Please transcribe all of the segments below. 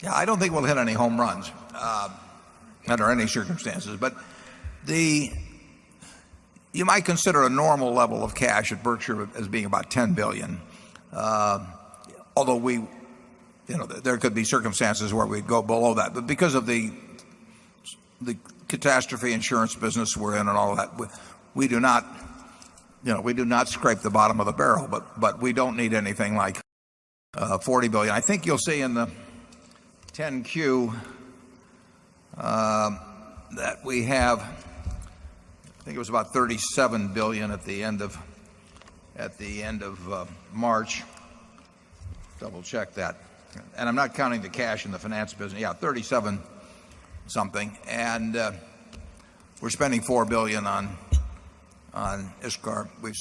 Yeah, I don't think we'll hit any home runs under any circumstances. But you might consider a normal level of cash at Berkshire as being about $10 billion. Although there could be circumstances where we'd go below that. But because of the catastrophe insurance business we're in and all of that, we do not scrape the bottom of the barrel. But we don't need anything like $40 billion. I think you'll see in the 10Q that we have, I think it was about $37 billion at the end of March. Double check that. And I'm not counting the cash in the finance business. Yeah, 37 something. And we're spending $4 billion on ISCAR. We're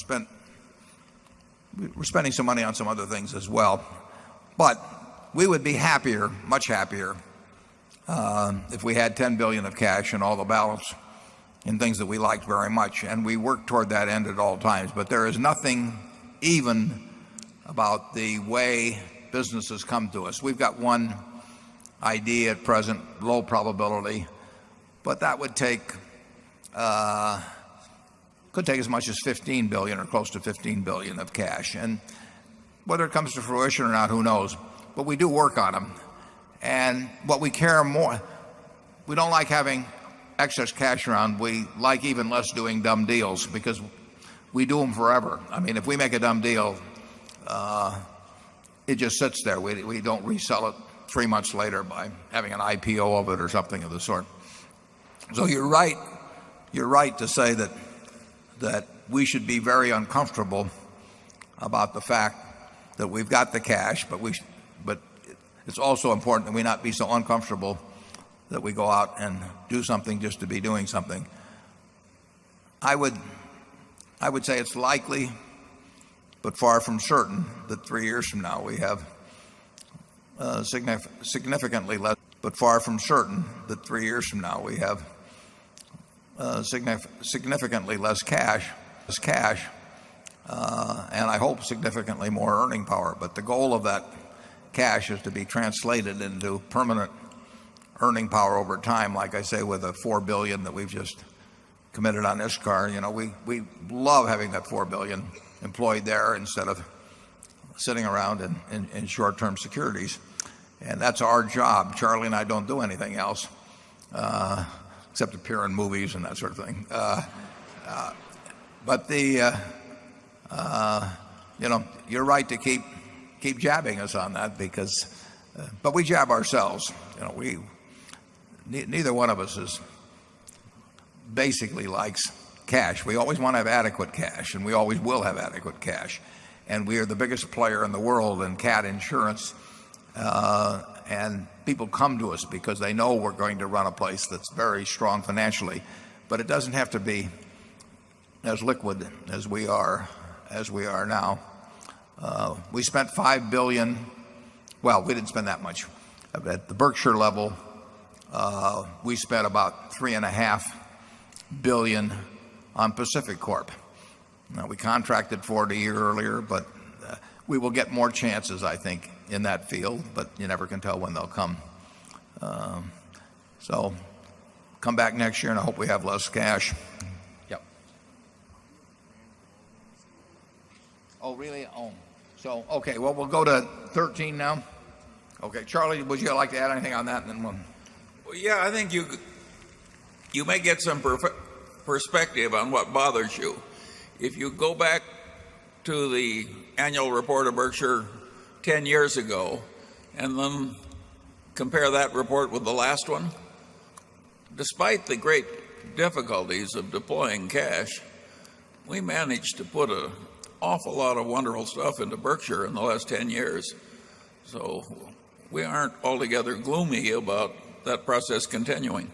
spending some money on some other things as well. But we would be happier, much happier, if we had $10 billion of cash and all the balance in things that we liked very much. And we work toward that end at all times. But there is nothing even about the way businesses come to us. We've got one idea at present, low probability, but that would could take as much as $15 billion or close to $15 billion of cash. And whether it comes to fruition or not, who knows? But we do work on them. And what we care more, we don't like having excess cash around. We like even less doing dumb deals because we do them forever. I mean, if we make a dumb deal, it just sits there. We don't resell it 3 months later by having an IPO of it or something of the sort. So you're right to say that we should be very uncomfortable about the fact that we've got the cash, but it's also important that we not be so uncomfortable that we go out and do something just to be doing something. I would say it's likely, but far from certain, that 3 years from now we have significantly less. But far from certain that 3 years from now we have significantly less cash, and I hope significantly more earning power. But the goal of that cash is to be translated into permanent earning power over time. Like I say, with the $4 billion that we've just committed on ISCAR, we love having that $4 billion employed there instead of sitting around in short-term securities. And that's our job. Charlie and I don't do anything else except appear in movies and that sort of thing. But you're right to keep jabbing us on that because, but we jab ourselves. Neither one of us basically likes cash. We always want to have adequate cash, and we always will have adequate cash. And we are the biggest player in the world in cat insurance. And people come to us because they know we're going to run a place that's very strong financially. But it doesn't have to be as liquid as we are now. We spent $5 billion. Well, we didn't spend that much. At the Berkshire level, we spent about $3.5 billion on Pacific Corp. Now, we contracted for it a year earlier, but we will get more chances, I think, in that field, but you never can tell when they'll come. So come back next year, and I hope we have less cash. Yep. Oh, really? Oh. So, okay, well, we'll go to 13 now. Okay, Charlie, would you like to add anything on that? And then Well, yeah, I think you may get some perspective on what bothers you. If you go back to the annual report of Berkshire 10 years ago and then compare that report with the last one, despite the great difficulties of deploying cash, we managed to put an awful lot of wonderful stuff into Berkshire in the last 10 years. So we aren't altogether gloomy about that process continuing.